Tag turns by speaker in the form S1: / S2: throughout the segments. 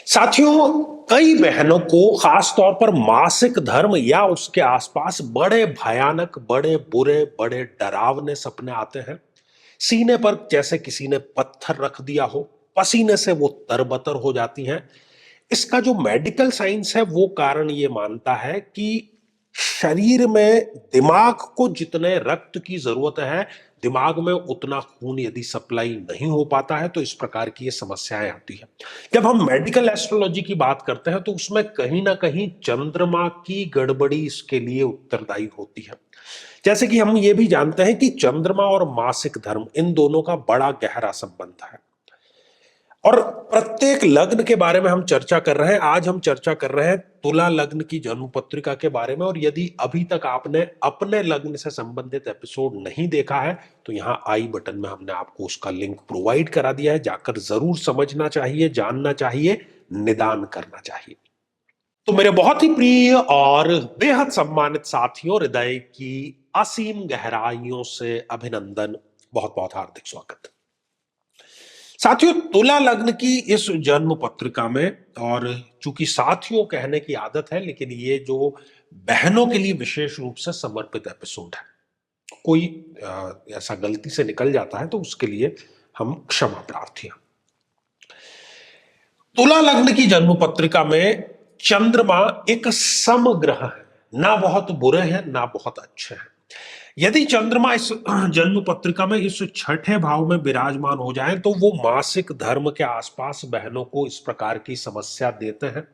S1: साथियों, कई बहनों को खास तौर पर मासिक धर्म या उसके आसपास बड़े भयानक, बड़े बुरे, बड़े डरावने सपने आते हैं। सीने पर जैसे किसी ने पत्थर रख दिया हो, पसीने से वो तरबतर हो जाती हैं। इसका जो मेडिकल साइंस है वो कारण ये मानता है कि शरीर में दिमाग को जितने रक्त की जरूरत है, दिमाग में उतना खून यदि सप्लाई नहीं हो पाता है तो इस प्रकार की ये समस्याएं आती है। जब हम मेडिकल एस्ट्रोलॉजी की बात करते हैं तो उसमें कहीं ना कहीं चंद्रमा की गड़बड़ी इसके लिए उत्तरदायी होती है। जैसे कि हम ये भी जानते हैं कि चंद्रमा और मासिक धर्म इन दोनों का बड़ा गहरा संबंध है और प्रत्येक लग्न के बारे में हम चर्चा कर रहे हैं। आज हम चर्चा कर रहे हैं तुला लग्न की जन्म पत्रिका के बारे में, और यदि अभी तक आपने अपने लग्न से संबंधित एपिसोड नहीं देखा है तो यहाँ आई बटन में हमने आपको उसका लिंक प्रोवाइड करा दिया है। जाकर जरूर समझना चाहिए, जानना चाहिए, निदान करना चाहिए। तो मेरे बहुत ही प्रिय और बेहद सम्मानित साथियों, हृदय की असीम गहराइयों से अभिनंदन, बहुत बहुत हार्दिक स्वागत। साथियों, तुला लग्न की इस जन्म पत्रिका में, और चूंकि साथियों कहने की आदत है लेकिन ये जो बहनों के लिए विशेष रूप से समर्पित एपिसोड है, कोई ऐसा गलती से निकल जाता है तो उसके लिए हम क्षमा प्रार्थी हैं। तुला लग्न की जन्म पत्रिका में चंद्रमा एक समग्रह है, ना बहुत बुरे हैं ना बहुत अच्छे हैं। यदि चंद्रमा इस जन्म पत्रिका में इस छठे भाव में विराजमान हो जाए तो वो मासिक धर्म के आसपास बहनों को इस प्रकार की समस्या देते हैं।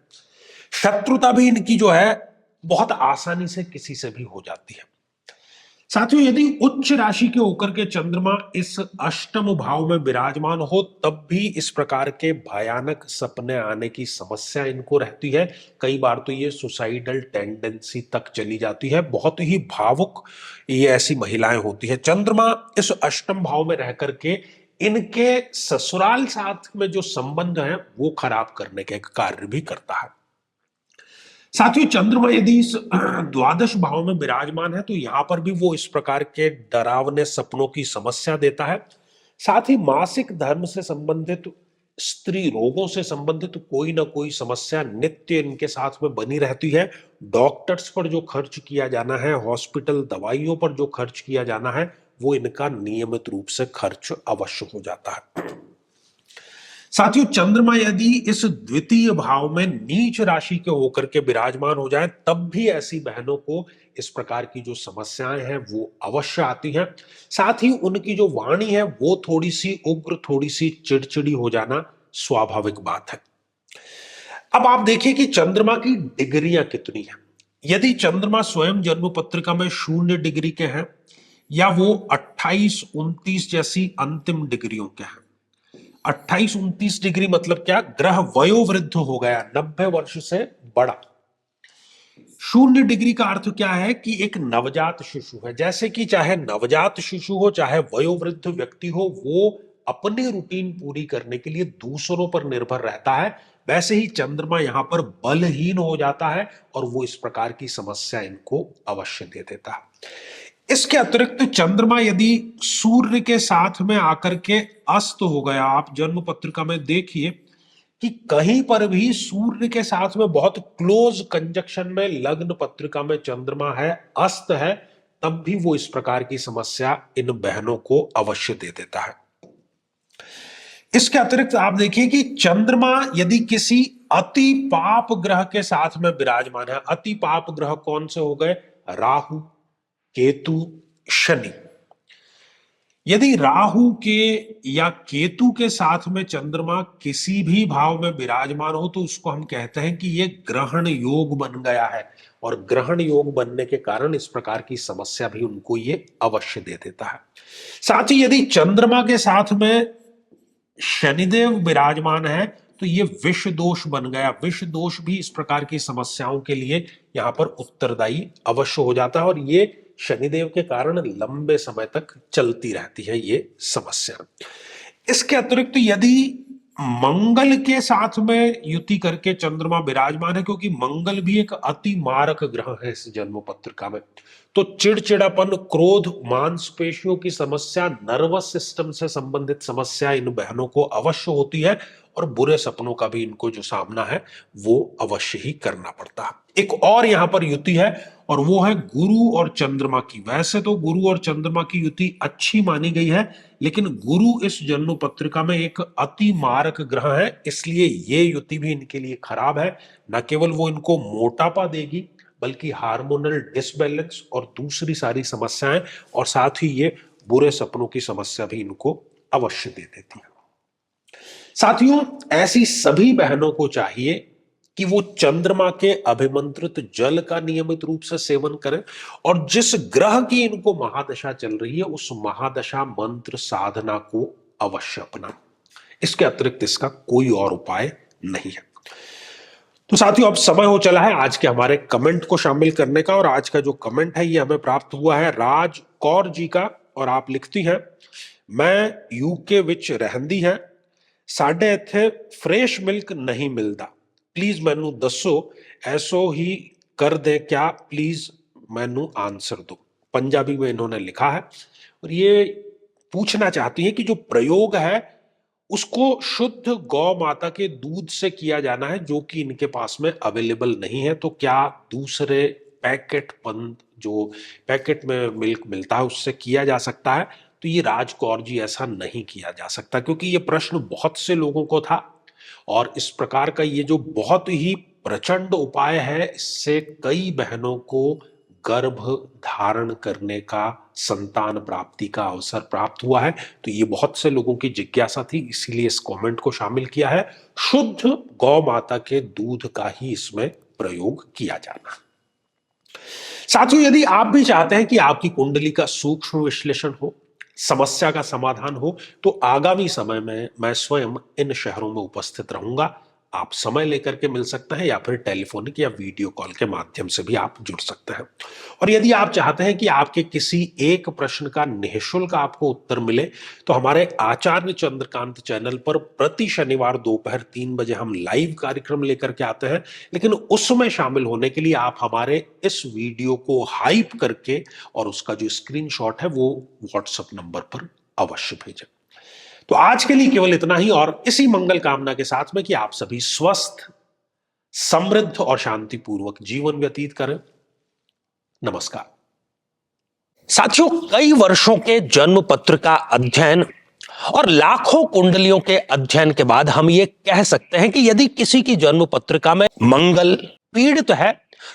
S1: शत्रुता भी इनकी जो है बहुत आसानी से किसी से भी हो जाती है। साथियों, यदि उच्च राशि के होकर के चंद्रमा इस अष्टम भाव में विराजमान हो तब भी इस प्रकार के भयानक सपने आने की समस्या इनको रहती है। कई बार तो ये सुसाइडल टेंडेंसी तक चली जाती है। बहुत ही भावुक ये ऐसी महिलाएं होती है। चंद्रमा इस अष्टम भाव में रह करके इनके ससुराल साथ में जो संबंध है वो खराब करने के कार्य भी करता है। साथियों, चंद्रमा यदि इस द्वादश भाव में विराजमान है तो यहां पर भी वो इस प्रकार के डरावने सपनों की समस्या देता है। साथ ही मासिक धर्म से संबंधित, स्त्री रोगों से संबंधित कोई ना कोई समस्या नित्य इनके साथ में बनी रहती है। डॉक्टर्स पर जो खर्च किया जाना है, हॉस्पिटल दवाइयों पर जो खर्च किया जाना है, वो इनका नियमित रूप से खर्च अवश्य हो जाता है। साथियों, चंद्रमा यदि इस द्वितीय भाव में नीच राशि के होकर के विराजमान हो जाए तब भी ऐसी बहनों को इस प्रकार की जो समस्याएं हैं वो अवश्य आती हैं। साथ ही उनकी जो वाणी है वो थोड़ी सी उग्र, थोड़ी सी चिड़चिड़ी हो जाना स्वाभाविक बात है। अब आप देखिए कि चंद्रमा की डिग्रियां कितनी हैं। यदि चंद्रमा स्वयं जन्म पत्रिका में 0 डिग्री के हैं या वो 28, 29 जैसी अंतिम डिग्रियों के हैं। 28, 29 डिग्री मतलब क्या? ग्रह वयोवृद्ध हो गया, 90 वर्ष से बड़ा। 0 डिग्री का अर्थ क्या है कि एक नवजात शिशु है। जैसे कि चाहे नवजात शिशु हो चाहे वयोवृद्ध व्यक्ति हो, वो अपनी रूटीन पूरी करने के लिए दूसरों पर निर्भर रहता है। वैसे ही चंद्रमा यहां पर बलहीन हो जाता है और वो इस प्रकार की समस्या इनको अवश्य दे देता है। इसके अतिरिक्त चंद्रमा यदि सूर्य के साथ में आकर के अस्त हो गया, आप जन्म पत्रिका में देखिए कि कहीं पर भी सूर्य के साथ में बहुत क्लोज कंजक्शन में लग्न पत्रिका में चंद्रमा है, अस्त है, तब भी वो इस प्रकार की समस्या इन बहनों को अवश्य दे देता है। इसके अतिरिक्त आप देखिए कि चंद्रमा यदि किसी अति पाप ग्रह के साथ में विराजमान है, अति पाप ग्रह कौन से हो गए? राहु, केतु, शनि। यदि राहु के या केतु के साथ में चंद्रमा किसी भी भाव में विराजमान हो तो उसको हम कहते हैं कि ये ग्रहण योग बन गया है, और ग्रहण योग बनने के कारण इस प्रकार की समस्या भी उनको ये अवश्य दे देता है। साथ ही यदि चंद्रमा के साथ में शनिदेव विराजमान है तो ये विष दोष बन गया। विष दोष भी इस प्रकार की समस्याओं के लिए यहां पर उत्तरदायी अवश्य हो जाता है, और ये शनिदेव के कारण लंबे समय तक चलती रहती है ये समस्या। इसके अतिरिक्त यदि मंगल के साथ में युति करके चंद्रमा विराजमान है, क्योंकि मंगल भी एक अति मारक ग्रह है इस जन्म पत्रिका में, तो चिड़चिड़ापन, क्रोध, मांसपेशियों की समस्या, नर्वस सिस्टम से संबंधित समस्या इन बहनों को अवश्य होती है। और बुरे सपनों का भी इनको जो सामना है वो अवश्य ही करना पड़ता है। एक और यहां पर युति है और वो है गुरु और चंद्रमा की। वैसे तो गुरु और चंद्रमा की युति अच्छी मानी गई है, लेकिन गुरु इस जन्म पत्रिका में एक अति मारक ग्रह है, इसलिए ये युति भी इनके लिए खराब है। न केवल वो इनको मोटापा देगी, बल्कि हार्मोनल डिसबैलेंस और दूसरी सारी समस्याएं, और साथ ही ये बुरे सपनों की समस्या भी इनको अवश्य दे देती है। साथियों, ऐसी सभी बहनों को चाहिए कि वो चंद्रमा के अभिमंत्रित जल का नियमित रूप से सेवन करें और जिस ग्रह की इनको महादशा चल रही है उस महादशा मंत्र साधना को अवश्य अपनाएं। इसके अतिरिक्त इसका कोई और उपाय नहीं है। तो साथियों, अब समय हो चला है आज के हमारे कमेंट को शामिल करने का, और आज का जो कमेंट है ये हमें प्राप्त हुआ है राज कौर जी का, और आप लिखती हैं, मैं यूके विच रहंदी है, साडे इत्थे फ्रेश मिल्क नहीं मिलता, प्लीज मैनू दसो ऐसो ही कर दे क्या, प्लीज मैनू आंसर दो। पंजाबी में इन्होंने लिखा है और ये पूछना चाहती है कि जो प्रयोग है उसको शुद्ध गौ माता के दूध से किया जाना है जो कि इनके पास में अवेलेबल नहीं है, तो क्या दूसरे पैकेट बंद जो पैकेट में मिल्क मिलता है उससे किया जा सकता है? तो ये राजकौर जी, ऐसा नहीं किया जा सकता, क्योंकि ये प्रश्न बहुत से लोगों को था और इस प्रकार का ये जो बहुत ही प्रचंड उपाय है इससे कई बहनों को गर्भ धारण करने का, संतान प्राप्ति का अवसर प्राप्त हुआ है। तो ये बहुत से लोगों की जिज्ञासा थी, इसीलिए इस कमेंट को शामिल किया है। शुद्ध गौ माता के दूध का ही इसमें प्रयोग किया जाना। साथियों, यदि आप भी चाहते हैं कि आपकी कुंडली का सूक्ष्म विश्लेषण हो, समस्या का समाधान हो, तो आगामी समय में मैं स्वयं इन शहरों में उपस्थित रहूंगा। आप समय लेकर के मिल सकते हैं या फिर टेलीफोनिक या वीडियो कॉल के माध्यम से भी आप जुड़ सकते हैं। और यदि आप चाहते हैं कि आपके किसी एक प्रश्न का निःशुल्क आपको उत्तर मिले, तो हमारे आचार्य चंद्रकांत चैनल पर प्रति शनिवार दोपहर 3 बजे हम लाइव कार्यक्रम लेकर के आते हैं, लेकिन उसमें शामिल होने के लिए आप हमारे इस वीडियो को हाइप करके और उसका जो स्क्रीनशॉट है वो व्हाट्सएप नंबर पर अवश्य भेजें। तो आज के लिए केवल इतना ही, और इसी मंगल कामना के साथ में कि आप सभी स्वस्थ, समृद्ध और शांतिपूर्वक जीवन व्यतीत करें। नमस्कार। साथियों, कई वर्षों के जन्म पत्र का अध्ययन और लाखों कुंडलियों के अध्ययन के बाद हम ये कह सकते हैं कि यदि किसी की जन्म पत्रिका में मंगल पीड़ित है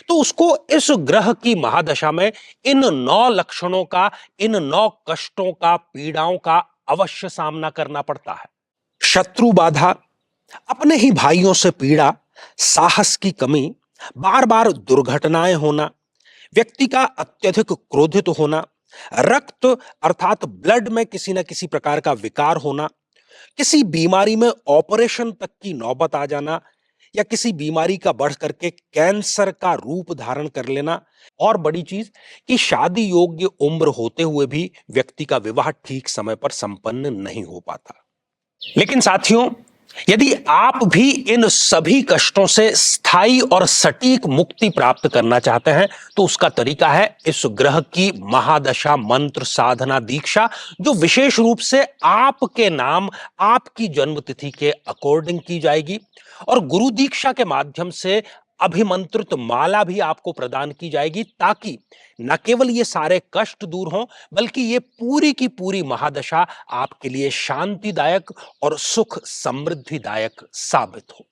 S1: तो उसको इस ग्रह की महादशा में इन 9 लक्षणों का, इन 9 कष्टों का, पीड़ाओं का अवश्य सामना करना पड़ता है। शत्रु बाधा, अपने ही भाइयों से पीड़ा, साहस की कमी, बार बार दुर्घटनाएं होना, व्यक्ति का अत्यधिक क्रोधित होना, रक्त अर्थात ब्लड में किसी न किसी प्रकार का विकार होना, किसी बीमारी में ऑपरेशन तक की नौबत आ जाना, या किसी बीमारी का बढ़ करके कैंसर का रूप धारण कर लेना, और बड़ी चीज कि शादी योग्य उम्र होते हुए भी व्यक्ति का विवाह ठीक समय पर संपन्न नहीं हो पाता। लेकिन साथियों, यदि आप भी इन सभी कष्टों से स्थायी और सटीक मुक्ति प्राप्त करना चाहते हैं तो उसका तरीका है इस ग्रह की महादशा मंत्र साधना दीक्षा, जो विशेष रूप से आपके नाम, आपकी जन्मतिथि के अकॉर्डिंग की जाएगी, और गुरु दीक्षा के माध्यम से अभिमंत्रित माला भी आपको प्रदान की जाएगी, ताकि न केवल ये सारे कष्ट दूर हों, बल्कि ये पूरी की पूरी महादशा आपके लिए शांतिदायक और सुख समृद्धिदायक साबित हो।